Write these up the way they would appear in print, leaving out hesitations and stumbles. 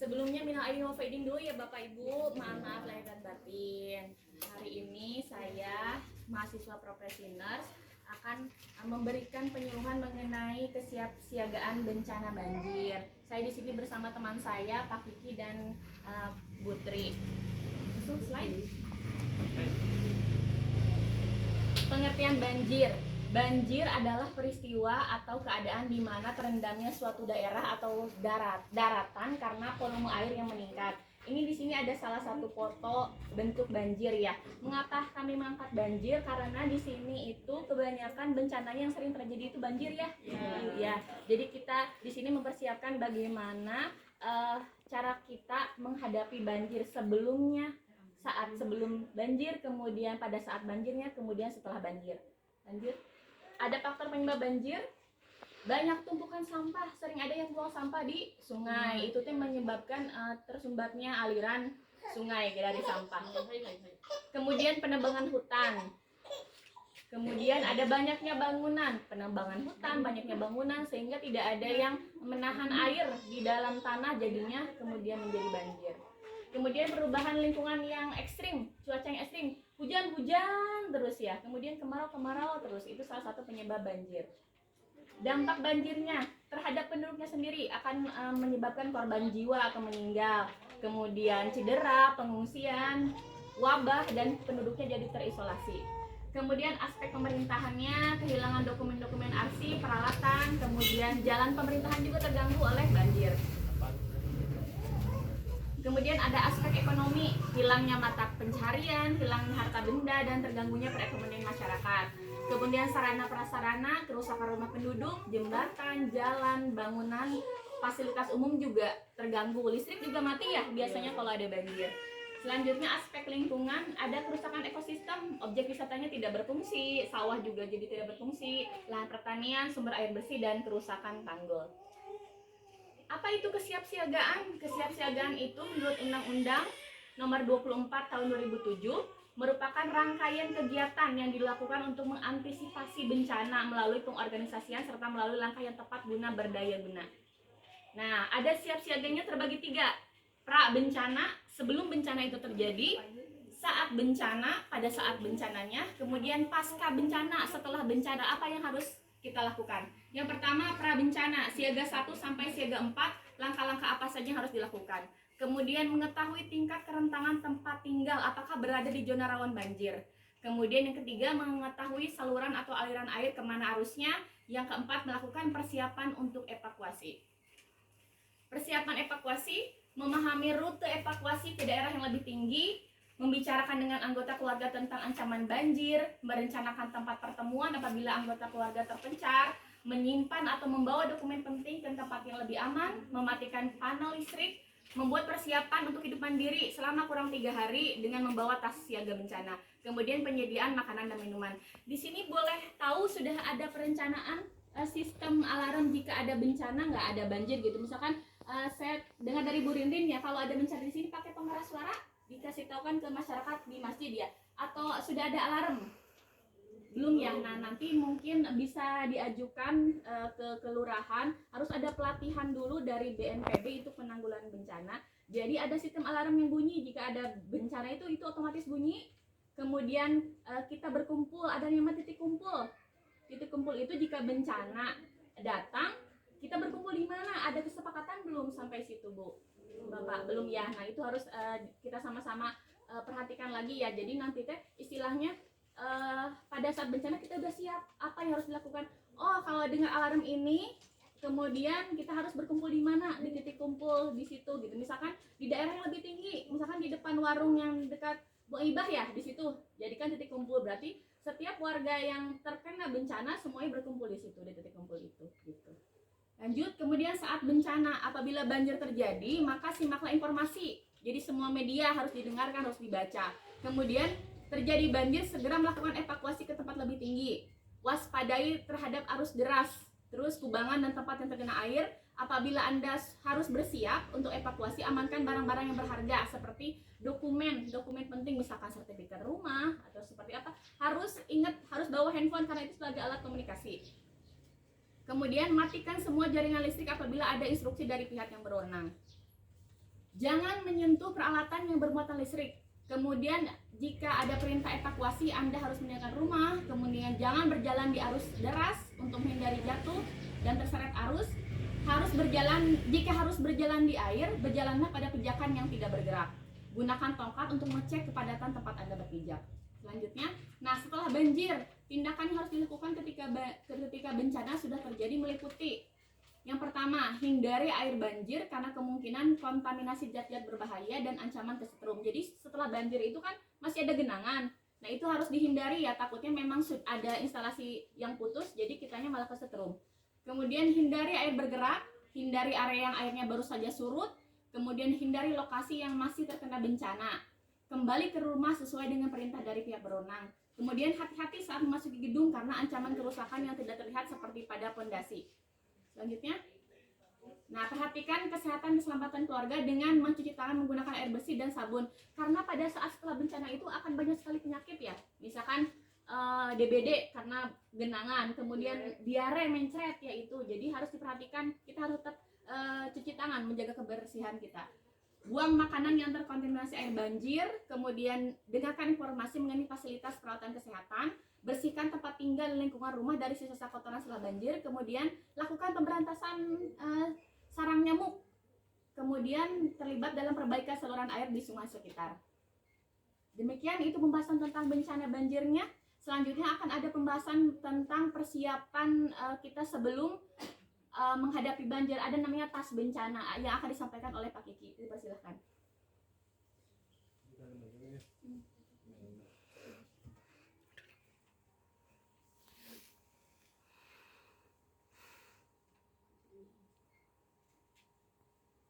Sebelumnya minal aidin wal faizin dulu ya Bapak Ibu, maaf lahir dan batin. Hari ini saya mahasiswa Profesioners akan memberikan penyuluhan mengenai kesiapsiagaan bencana banjir. Saya di sini bersama teman saya Pak Kiki dan Putri. Slide. Pengertian banjir. Banjir adalah peristiwa atau keadaan di mana terendamnya suatu daerah atau daratan karena volume air yang meningkat. Ini di sini ada salah satu foto bentuk banjir ya. Mengapa kami mengangkat banjir? Karena di sini itu kebanyakan bencananya yang sering terjadi itu banjir ya. Ya. Jadi kita di sini mempersiapkan bagaimana cara kita menghadapi banjir sebelumnya, saat sebelum banjir, kemudian pada saat banjirnya, kemudian setelah banjir. Lanjut. Ada faktor penyebab banjir, banyak tumpukan sampah, sering ada yang buang sampah di sungai, itu tuh menyebabkan tersumbatnya aliran sungai dari sampah. Kemudian penebangan hutan, kemudian ada banyaknya bangunan, penebangan hutan, banyaknya bangunan sehingga tidak ada yang menahan air di dalam tanah, jadinya kemudian menjadi banjir. Kemudian perubahan lingkungan yang ekstrim, cuaca yang ekstrim, hujan-hujan terus ya, kemudian kemarau-kemarau terus, itu salah satu penyebab banjir. Dampak banjirnya terhadap penduduknya sendiri akan menyebabkan korban jiwa atau meninggal, kemudian cedera, pengungsian, wabah, dan penduduknya jadi terisolasi. Kemudian aspek pemerintahannya, kehilangan dokumen-dokumen arsip, peralatan, kemudian jalan pemerintahan juga terganggu oleh banjir. Kemudian ada aspek ekonomi, hilangnya mata pencaharian, hilangnya harta benda, dan terganggunya perekonomian masyarakat. Kemudian sarana-prasarana, kerusakan rumah penduduk, jembatan, jalan, bangunan, fasilitas umum juga terganggu. Listrik juga mati ya biasanya kalau ada banjir. Selanjutnya aspek lingkungan, ada kerusakan ekosistem, objek wisatanya tidak berfungsi, sawah juga jadi tidak berfungsi, lahan pertanian, sumber air bersih, dan kerusakan tanggul. Apa itu kesiapsiagaan? Kesiapsiagaan itu menurut Undang-Undang Nomor 24 Tahun 2007 merupakan rangkaian kegiatan yang dilakukan untuk mengantisipasi bencana melalui pengorganisasian serta melalui langkah yang tepat guna berdaya guna. Nah, ada siap-siaganya terbagi 3. Pra bencana, sebelum bencana itu terjadi, saat bencana, pada saat bencananya, kemudian pasca bencana, setelah bencana, apa yang harus kita lakukan. Yang pertama, pra bencana, siaga 1 sampai siaga 4, langkah-langkah apa saja yang harus dilakukan. Kemudian mengetahui tingkat kerentanan tempat tinggal, apakah berada di zona rawan banjir. Kemudian yang ketiga, mengetahui saluran atau aliran air kemana arusnya. Yang keempat, melakukan persiapan untuk evakuasi. Persiapan evakuasi, memahami rute evakuasi ke daerah yang lebih tinggi, membicarakan dengan anggota keluarga tentang ancaman banjir, merencanakan tempat pertemuan apabila anggota keluarga terpencar, menyimpan atau membawa dokumen penting ke tempat yang lebih aman, mematikan panel listrik, membuat persiapan untuk hidup mandiri selama kurang 3 hari dengan membawa tas siaga bencana. Kemudian penyediaan makanan dan minuman. Di sini boleh tahu sudah ada perencanaan sistem alarm jika ada bencana, nggak ada banjir gitu. Misalkan saya dengar dari Bu Rindin ya, kalau ada bencana di sini pakai pengeras suara, dikasih tahu kan ke masyarakat di masjid ya, atau sudah ada alarm? Belum ya. Nah, nanti mungkin bisa diajukan ke kelurahan, harus ada pelatihan dulu dari BNPB, itu penanggulangan bencana. Jadi ada sistem alarm yang bunyi jika ada bencana, itu otomatis bunyi. Kemudian kita berkumpul, ada yang namanya titik kumpul. Titik kumpul itu jika bencana datang, kita berkumpul di mana? Ada kesepakatan belum sampai situ, Bu? Bapak belum ya. Nah, itu harus kita sama-sama perhatikan lagi ya. Jadi nanti teh istilahnya pada saat bencana kita udah siap apa yang harus dilakukan. Oh, kalau dengar alarm ini, kemudian kita harus berkumpul di mana? Di titik kumpul di situ gitu. Misalkan di daerah yang lebih tinggi, misalkan di depan warung yang dekat Bu Ibah ya, di situ. Jadikan titik kumpul, berarti setiap warga yang terkena bencana semuanya berkumpul di situ, di titik kumpul itu gitu. Lanjut, kemudian saat bencana, apabila banjir terjadi, maka simaklah informasi. Jadi semua media harus didengarkan, harus dibaca. Kemudian terjadi banjir, segera melakukan evakuasi ke tempat lebih tinggi. Waspadai terhadap arus deras, terus kubangan dan tempat yang terkena air. Apabila Anda harus bersiap untuk evakuasi, amankan barang-barang yang berharga seperti dokumen penting, misalkan sertifikat rumah atau seperti apa. Harus ingat, harus bawa handphone karena itu sebagai alat komunikasi. Kemudian matikan semua jaringan listrik apabila ada instruksi dari pihak yang berwenang. Jangan menyentuh peralatan yang bermuatan listrik. Kemudian jika ada perintah evakuasi, Anda harus meninggalkan rumah. Kemudian jangan berjalan di arus deras untuk menghindari jatuh dan terseret arus. Jika harus berjalan di air, berjalanlah pada pijakan yang tidak bergerak. Gunakan tongkat untuk mengecek kepadatan tempat Anda berpijak. Selanjutnya, setelah banjir, tindakan yang harus dilakukan ketika bencana sudah terjadi meliputi: yang pertama, hindari air banjir karena kemungkinan kontaminasi zat-zat berbahaya dan ancaman kesetrum. Jadi setelah banjir itu kan masih ada genangan. Nah, itu harus dihindari ya, takutnya memang ada instalasi yang putus, jadi kitanya malah kesetrum. Kemudian hindari air bergerak, hindari area yang airnya baru saja surut, kemudian hindari lokasi yang masih terkena bencana. Kembali ke rumah sesuai dengan perintah dari pihak berwenang. Kemudian hati-hati saat memasuki gedung karena ancaman kerusakan yang tidak terlihat seperti pada pondasi. Selanjutnya, perhatikan kesehatan dan keselamatan keluarga dengan mencuci tangan menggunakan air bersih dan sabun. Karena pada saat setelah bencana itu akan banyak sekali penyakit ya. Misalkan DBD karena genangan, kemudian diare mencret yaitu. Jadi harus diperhatikan, kita harus tetap cuci tangan, menjaga kebersihan kita. Buang makanan yang terkontaminasi air banjir, kemudian dengarkan informasi mengenai fasilitas perawatan kesehatan, bersihkan tempat tinggal dan lingkungan rumah dari sisa-sisa kotoran setelah banjir, kemudian lakukan pemberantasan sarang nyamuk, kemudian terlibat dalam perbaikan saluran air di sungai sekitar. Demikian itu pembahasan tentang bencana banjirnya. Selanjutnya akan ada pembahasan tentang persiapan kita sebelum menghadapi banjir. Ada namanya tas bencana yang akan disampaikan oleh Pak Kiki. Dipersilahkan.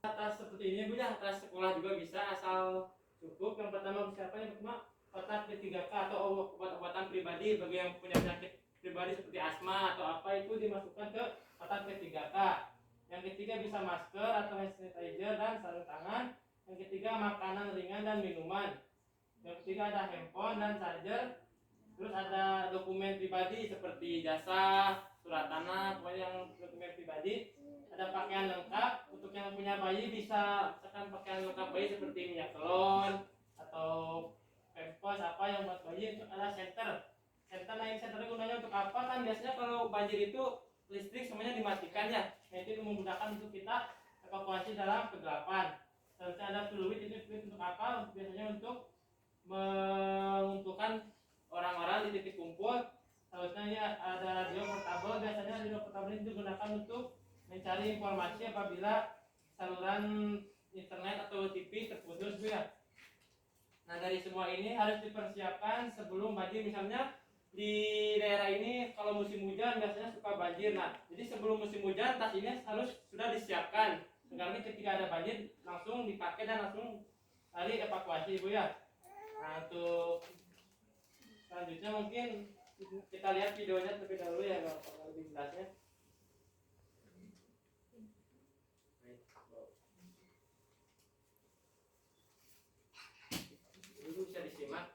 Tas seperti ini Bu ya, tas sekolah juga bisa asal cukup. Yang pertama persiapan yang pertama kotak P3K atau obat-obatan pribadi bagi yang punya penyakit pribadi seperti asma atau apa, itu dimasukkan ke kotak P3K. Yang ketiga bisa masker atau hand sanitizer dan sarung tangan. Yang ketiga makanan ringan dan minuman. Yang ketiga ada handphone dan charger. Terus ada dokumen pribadi seperti jasa, surat tanah, pokoknya yang dokumen pribadi. Ada pakaian lengkap. Untuk yang punya bayi bisa misalkan pakaian lengkap bayi seperti minyak telon atau pampers apa yang buat bayi. Itu ada senter. Nah ini senternya gunanya untuk apa? Kan biasanya kalau banjir itu listrik semuanya dimatikan ya. Nah itu memudahkan untuk kita evakuasi dalam kegelapan. Selanjutnya ada fluid. Ini fluid untuk apa? Biasanya untuk mengumpulkan orang-orang di titik kumpul. Selanjutnya ya ada radio portable. Biasanya radio portable ini digunakan untuk mencari informasi apabila saluran internet atau TV terputus ya. Nah dari semua ini harus dipersiapkan sebelum banjir. Misalnya di daerah ini kalau musim hujan biasanya suka banjir. Nah jadi sebelum musim hujan tas ini harus sudah disiapkan. Karena ketika ada banjir langsung dipakai dan langsung lari evakuasi Bu ya. Nah untuk selanjutnya mungkin kita lihat videonya terlebih dahulu ya, kalau lebih jelasnya. Ini bisa disimak.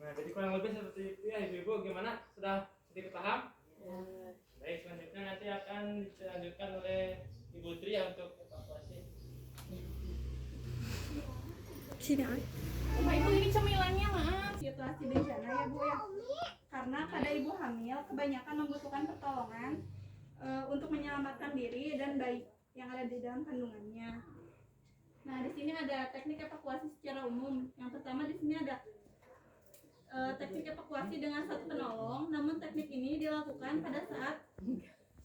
Nah, jadi kurang lebih seperti itu ya ibu-ibu, gimana? Sudah sedikit paham? Baik, selanjutnya nanti akan dilanjutkan oleh Ibu Tri ya untuk evakuasi. Bapak Ibu, ini cemilannya maaf. Situasi bencana ya Bu ya. Karena pada ibu hamil kebanyakan membutuhkan pertolongan untuk menyelamatkan diri dan bayi yang ada di dalam kandungannya. Nah, di sini ada teknik evakuasi secara umum. Yang pertama di sini ada teknik evakuasi dengan satu penolong. Namun teknik ini dilakukan pada saat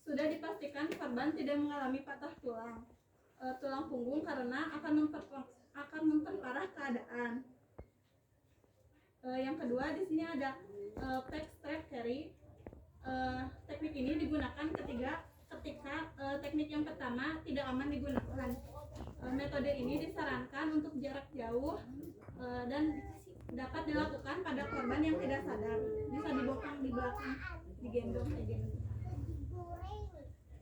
sudah dipastikan korban tidak mengalami patah tulang punggung karena akan memperparah keadaan. Yang kedua di sini ada back strap carry. Teknik ini digunakan ketika teknik yang pertama tidak aman digunakan. Metode ini disarankan untuk jarak jauh dan dapat dilakukan pada korban yang tidak sadar. Bisa dibopang di belakang, digendong kayak gini.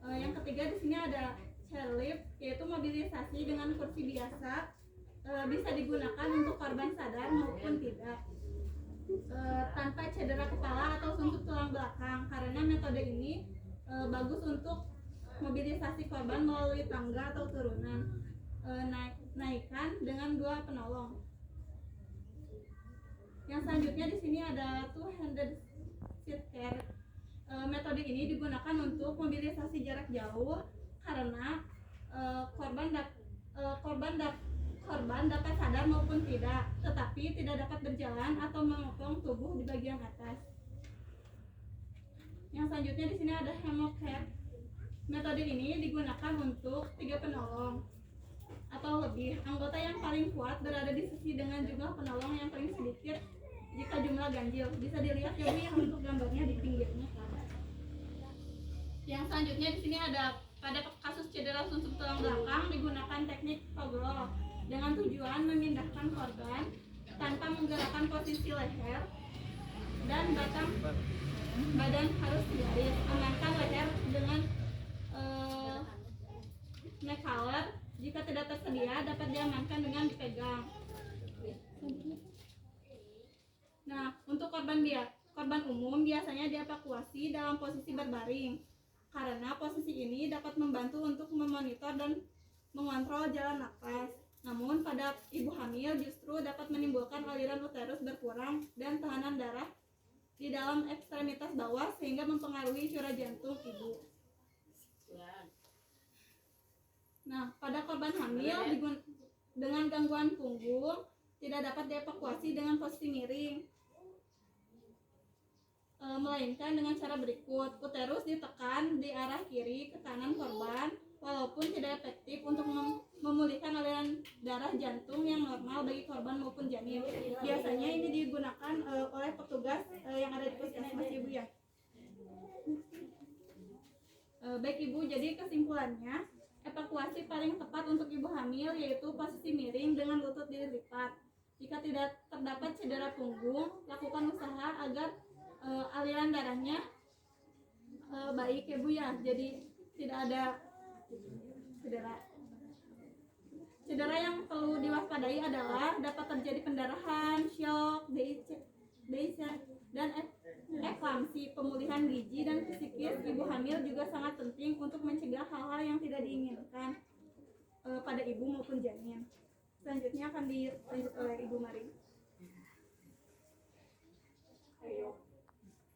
Yang ketiga di sini ada chairlift, yaitu mobilisasi dengan kursi biasa. Bisa digunakan untuk korban sadar maupun tidak, tanpa cedera kepala atau sungkut tulang belakang, karena metode ini bagus untuk mobilisasi korban melalui tangga atau turunan. Naikkan dengan dua penolong. Yang selanjutnya di sini ada two-handed seat care. Metode ini digunakan untuk mobilisasi jarak jauh karena korban dapat sadar maupun tidak, tetapi tidak dapat berjalan atau mengopong tubuh di bagian atas. Yang selanjutnya di sini ada hammock head. Metode ini digunakan untuk 3 penolong atau lebih. Anggota yang paling kuat berada di sisi dengan jumlah penolong yang paling sedikit jika jumlah ganjil. Bisa dilihat ya Bu yang untuk gambarnya di pinggirnya. Yang selanjutnya di sini ada pada kasus cedera sumsum tulang belakang digunakan teknik toggle dengan tujuan memindahkan korban tanpa menggerakkan posisi leher dan badan harus garis. Amankan leher dengan neck collar. Jika tidak tersedia dapat diamankan dengan dipegang. Nah, untuk korban umum biasanya dievakuasi dalam posisi berbaring karena posisi ini dapat membantu untuk memonitor dan mengontrol jalan nafas. Namun pada ibu hamil justru dapat menimbulkan aliran uterus berkurang dan tekanan darah di dalam ekstremitas bawah sehingga mempengaruhi curah jantung ibu. Nah, pada korban hamil dengan gangguan punggung tidak dapat dievakuasi dengan posisi miring, melainkan dengan cara berikut. Uterus ditekan di arah kiri ke kanan korban, walaupun tidak efektif untuk memulihkan aliran darah jantung yang normal bagi korban maupun janin. Biasanya ini digunakan oleh petugas yang ada di puskesmas ibu ya. Baik ibu, jadi kesimpulannya evakuasi paling tepat untuk ibu hamil yaitu posisi miring dengan lutut dilipat. Jika tidak terdapat cedera punggung, lakukan usaha agar aliran darahnya baik ya Bu ya. Jadi tidak ada cedera yang perlu diwaspadai adalah dapat terjadi pendarahan, shock, DIC dan eklamsi. Pemulihan gizi dan psikis ibu hamil juga sangat penting untuk mencegah hal-hal yang tidak diinginkan pada ibu maupun janin. Selanjutnya akan dilanjut oleh Ibu Mari. Ayo.